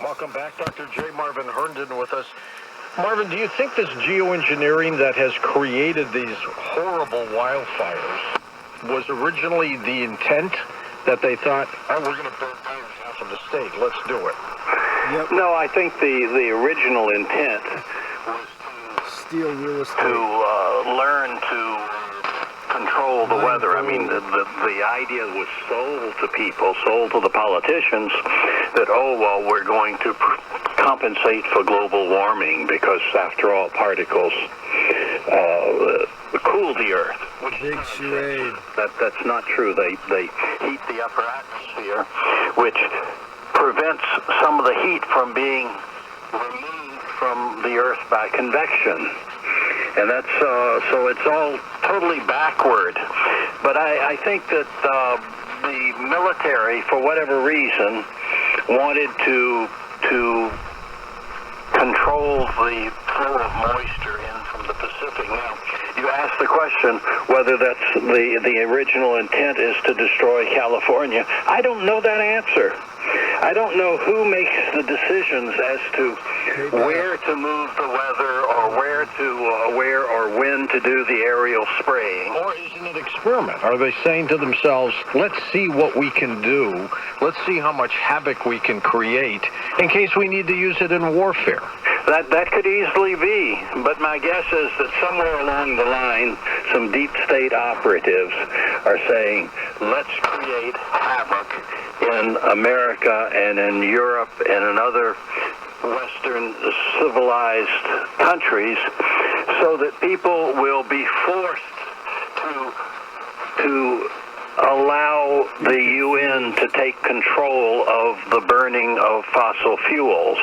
Welcome back, Dr. J. Marvin Herndon with us. Marvin, do you think this geoengineering that has created these horrible wildfires was originally the intent that they thought, oh, we're going to burn down half of the state, let's do it? Yep. No, I think the original intent was to steal real estate, to learn to control the weather. I mean, the idea was sold to people, sold to the politicians, that, oh, well, we're going to compensate for global warming because, after all, particles cool the Earth. Big charade. That's not true. They heat the upper atmosphere, which prevents some of the heat from being removed from the Earth by convection. And that's so it's all totally backward. But I think that the military, for whatever reason, wanted to control the flow of moisture in from the Pacific. Now, you asked the question whether that's the original intent is to destroy California. I don't know that answer. I don't know who makes the decisions as to where to move the weather or where or when to do the aerial spraying. Or is it an experiment? Are they saying to themselves, let's see what we can do, let's see how much havoc we can create in case we need to use it in warfare? That could easily be, but my guess is that somewhere along the line, some deep state operatives are saying, let's create havoc in America and in Europe and in other Western civilized countries so that people will be forced to allow the UN to take control of the burning of fossil fuels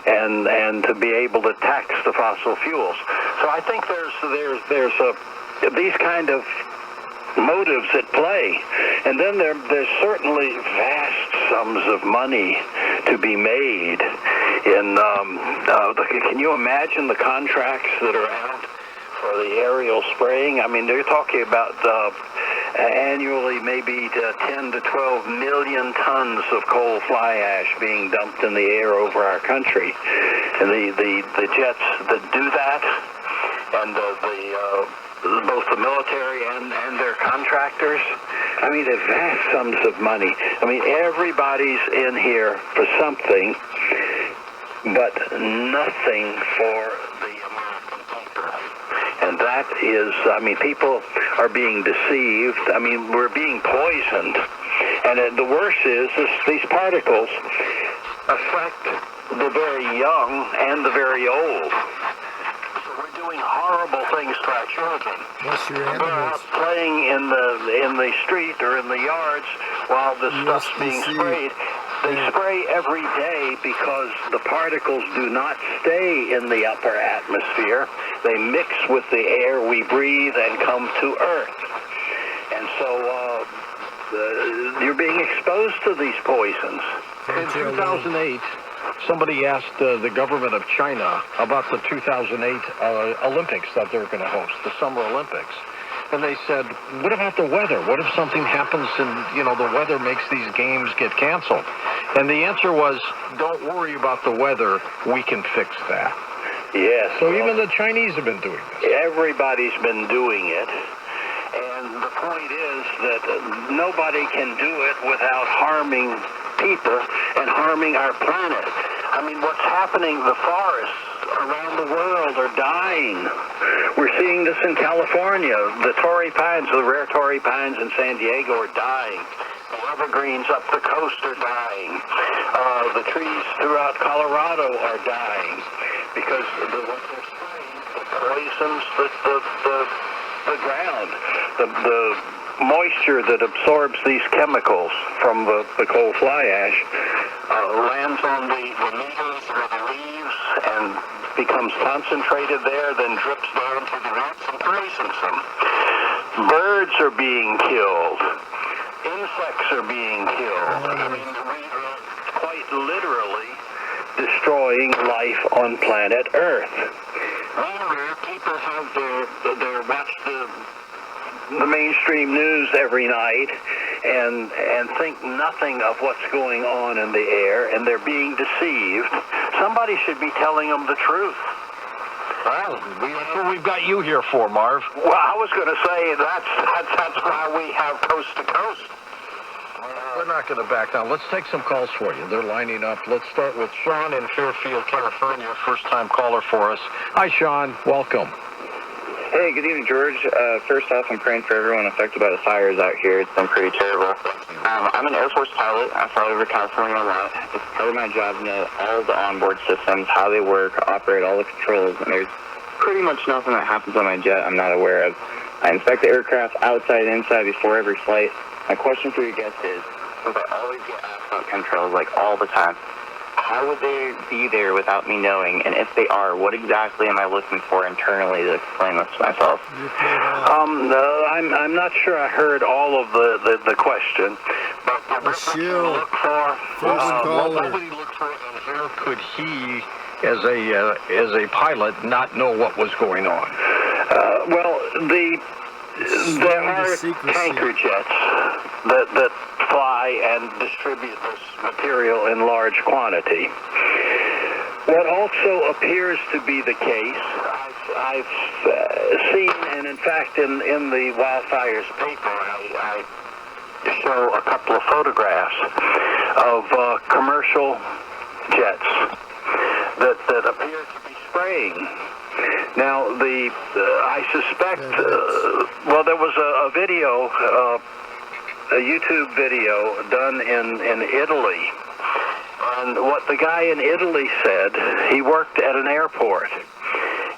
and to be able to tax the fossil fuels. So I think there's these kind of motives at play, and then there's certainly vast sums of money to be made in can you imagine the contracts that are out for the aerial spraying? I mean, they're talking about annually maybe 10 to 12 million tons of coal fly ash being dumped in the air over our country, and the jets that do that, and both the military and their contractors, I mean, they're vast sums of money. I mean, everybody's in here for something, but nothing for the American people. And that is, I mean, people are being deceived. I mean, we're being poisoned. And the worst is these particles affect the very young and the very old. Doing horrible things to our children. They're out playing in the street or in the yards while the stuff's being sprayed. They spray every day because the particles do not stay in the upper atmosphere. They mix with the air we breathe and come to Earth. And so you're being exposed to these poisons. In 2008, somebody asked the government of China about the 2008 Olympics that they're going to host, the Summer Olympics. And they said, what about the weather? What if something happens and, the weather makes these games get canceled? And the answer was, don't worry about the weather. We can fix that. Yes. So even the Chinese have been doing this. Everybody's been doing it. And the point is that nobody can do it without harming people and harming our planet. I mean, what's happening, the forests around the world are dying. We're seeing this in California. The Torrey pines, the rare Torrey pines in San Diego are dying. The evergreens up the coast are dying. The trees throughout Colorado are dying because what they're spraying poisons the ground. The moisture that absorbs these chemicals from the coal fly ash lands on the needles or the leaves and becomes concentrated there, then drips down to the roots and poisons them. Birds are being killed. Insects are being killed. I mean, we are quite literally destroying life on planet Earth. Meanwhile, people have watch the mainstream news every night, and think nothing of what's going on in the air, and they're being deceived, somebody should be telling them the truth. Well, that's what we've got you here for, Marv. Well, I was going to say that's why we have Coast to Coast. We're not going to back down. Let's take some calls for you. They're lining up. Let's start with Sean in Fairfield, California, first-time caller for us. Hi, Sean. Welcome. Hey, good evening, George. First off, I'm praying for everyone affected by the fires out here. It's been pretty terrible. I'm an Air Force pilot. I fly over California a lot. It's part of my job to know all the onboard systems, how they work, operate all the controls, and there's pretty much nothing that happens on my jet I'm not aware of. I inspect the aircraft outside and inside before every flight. My question for your guest is, since I always get asked about controls, like all the time, how would they be there without me knowing? And if they are, what exactly am I looking for internally to explain this to myself? I'm not sure I heard all of the question, but what do you look for? What would he look for, and how could he, as a pilot, not know what was going on? There are tanker jets that fly and distribute this material in large quantity. What also appears to be the case, I've seen, and in fact in the Wildfires paper, I show a couple of photographs of commercial jets that appear to be spraying. Now, I suspect, there was a video, a YouTube video done in Italy. And what the guy in Italy said, he worked at an airport,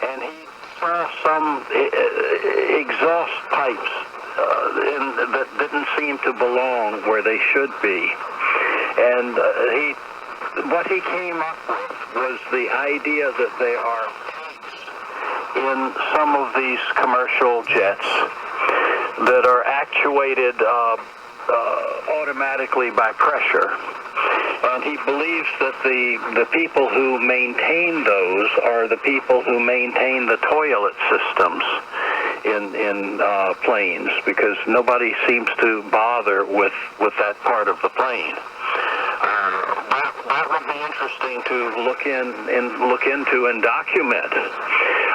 and he saw some exhaust pipes that didn't seem to belong where they should be. And what he came up with was the idea that they are in some of these commercial jets that are actuated automatically by pressure. And he believes that the people who maintain those are the people who maintain the toilet systems in planes, because nobody seems to bother with that part of the plane. That would be interesting to look into and document.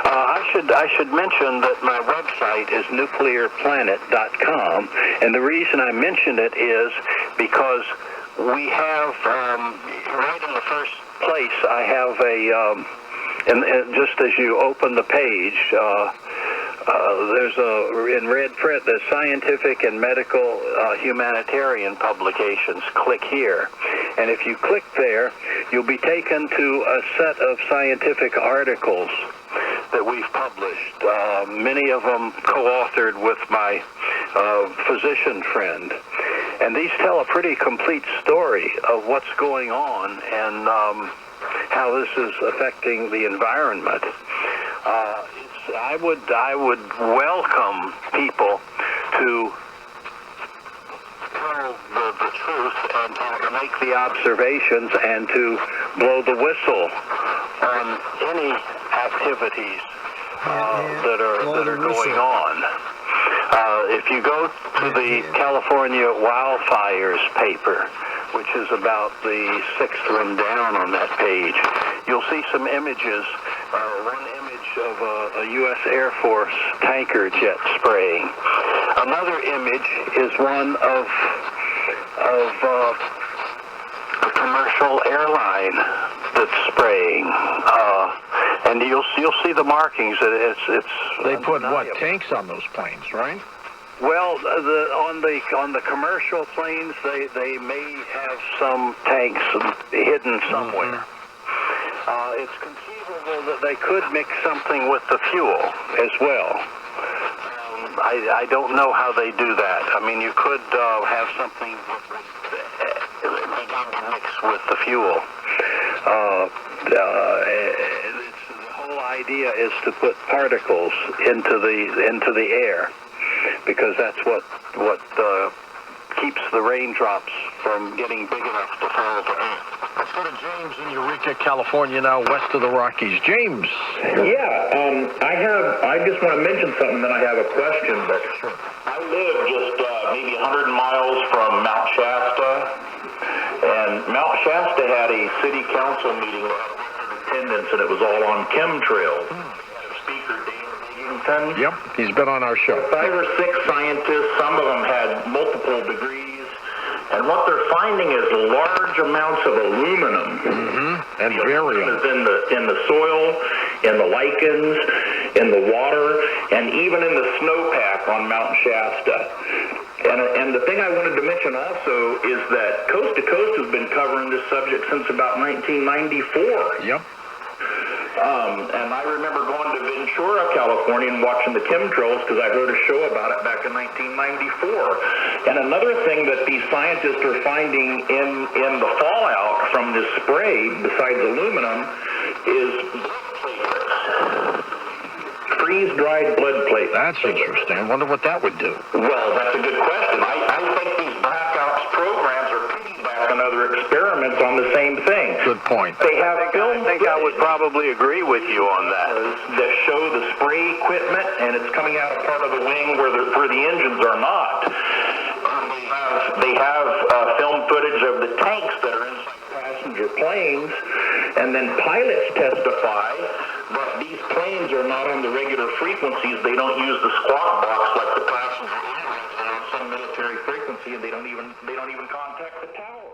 I should mention that my website is nuclearplanet.com, and the reason I mentioned it is because we have right in the first place, I have and just as you open the page, there's in red print, there's scientific and medical humanitarian publications. Click here. And if you click there, you'll be taken to a set of scientific articles that we've published, many of them co-authored with my physician friend. And these tell a pretty complete story of what's going on and how this is affecting the environment. I would welcome people to tell the truth and to make the observations and to blow the whistle on any activities that are going on. If you go to the California Wildfires paper, which is about the sixth one down on that page, you'll see some images. One image of a U.S. Air Force tanker jet spraying. Another image is one of a commercial airline that's spraying, and you'll see the markings. They put what, tanks on those planes, right? Well, on the commercial planes, they may have some tanks hidden somewhere. It's conceivable that they could mix something with the fuel as well. I don't know how they do that. I mean, you could have something begin to mix with the fuel. The whole idea is to put particles into the air, because that's what keeps the raindrops from getting big enough to fall to earth. Let's go to James in Eureka, California now, west of the Rockies. James. Yeah, I just want to mention something, then I have a question. But I live just maybe 100 miles from Mount Shasta. And Mount Shasta had a city council meeting with attendance, and it was all on chemtrails. Speaker Dave Higginson. Yep, he's been on our show. 5 or 6 scientists, some of them had multiple degrees. And what they're finding is large amounts of aluminum. And barium. Is in the soil, in the lichens, in the water, and even in the snowpack on Mount Shasta. And the thing I wanted to mention also is that Coast to Coast has been covering this subject since about 1994. Yep. And I remember going to Ventura, California, and watching the chemtrails because I heard a show about it back in 1994. And another thing that these scientists are finding in the fallout from this spray, besides aluminum, is freeze-dried blood platelets. That's interesting. I wonder what that would do. Well, that's a good question. I think these blackouts programs are piggybacking other experiments on the same thing. Good point. They have film I think I would probably agree with you on that. that show the spray equipment, and it's coming out of part of the wing where the engines are not. They have film footage of the tanks that are inside passenger planes, and then pilots testify that these planes are not on the regular frequencies. They don't use the squawk box like the passenger airlines. They're on some military frequency, and they don't even contact the tower.